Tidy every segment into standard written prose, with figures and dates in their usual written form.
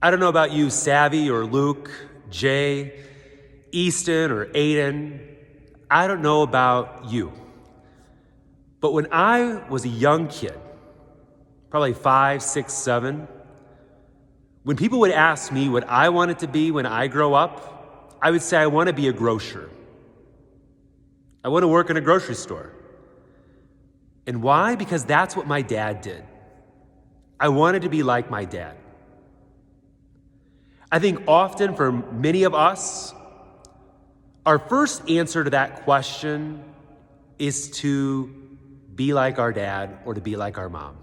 I don't know about you, Savvy or Luke, Jay, Easton or Aiden. I don't know about you. But when I was a young kid, probably 5, 6, 7, when people would ask me what I wanted to be when I grow up, I would say I want to be a grocer. I want to work in a grocery store. And why? Because that's what my dad did. I wanted to be like my dad. I think often for many of us, our first answer to that question is to be like our dad or to be like our mom.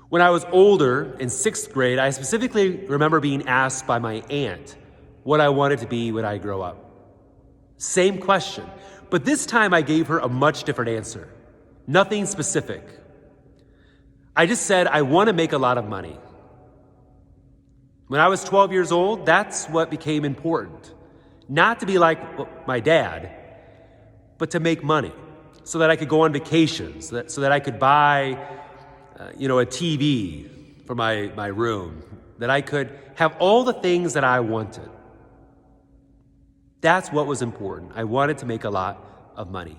When I was older, in 6th grade, I specifically remember being asked by my aunt what I wanted to be when I grow up. Same question, but this time I gave her a much different answer. Nothing specific. I just said, I want to make a lot of money. When I was 12 years old, that's what became important. Not to be like my dad, but to make money so that I could go on vacations, so that I could buy, a TV for my room, that I could have all the things that I wanted. That's what was important. I wanted to make a lot of money.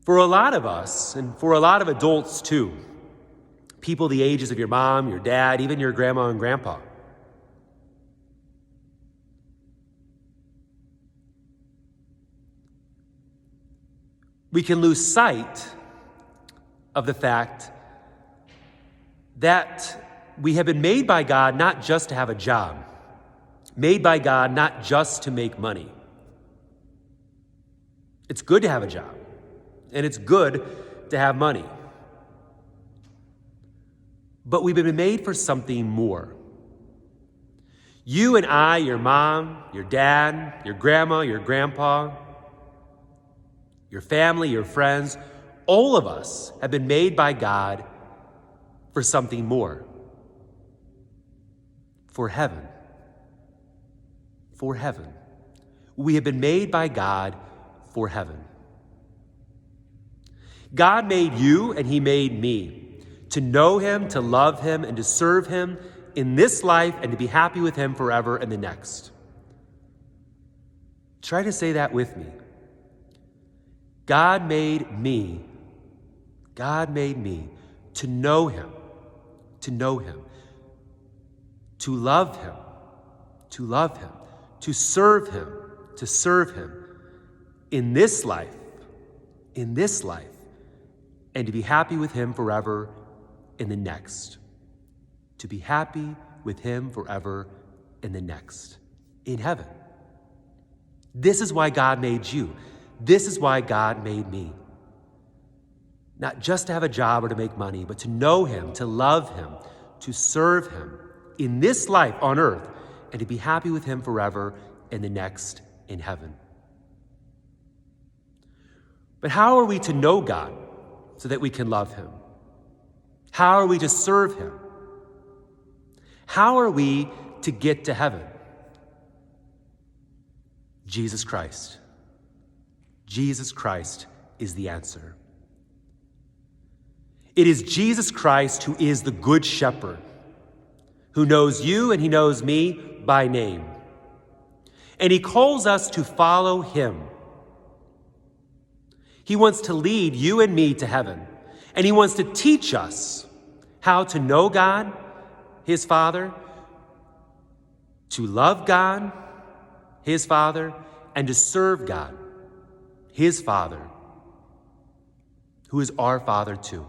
For a lot of us, and for a lot of adults too, people the ages of your mom, your dad, even your grandma and grandpa, we can lose sight of the fact that we have been made by God not just to have a job, made by God not just to make money. It's good to have a job, and it's good to have money. But we've been made for something more. You and I, your mom, your dad, your grandma, your grandpa, your family, your friends, all of us have been made by God for something more. For heaven. For heaven. We have been made by God for heaven. God made you and He made me to know Him, to love Him, and to serve Him in this life and to be happy with Him forever and the next. Try to say that with me. God made me to know Him, to love Him, to serve Him in this life, and to be happy with Him forever in the next. To be happy with Him forever in the next, in heaven. This is why God made you. This is why God made me. Not just to have a job or to make money, but to know Him, to love Him, to serve Him in this life on earth, and to be happy with Him forever in the next, in heaven. But how are we to know God so that we can love Him? How are we to serve Him? How are we to get to heaven? Jesus Christ. Jesus Christ is the answer. It is Jesus Christ who is the Good Shepherd, who knows you and He knows me by name. And He calls us to follow Him. He wants to lead you and me to heaven. And He wants to teach us how to know God, His Father, to love God, His Father, and to serve God, His Father, who is our Father too.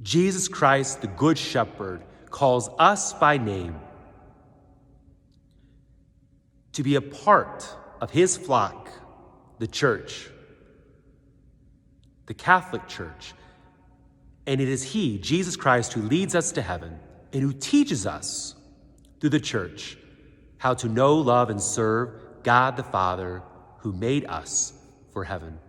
Jesus Christ, the Good Shepherd, calls us by name to be a part of His flock, the church, the Catholic Church. And it is He, Jesus Christ, who leads us to heaven and who teaches us through the church how to know, love, and serve God the Father who made us for heaven.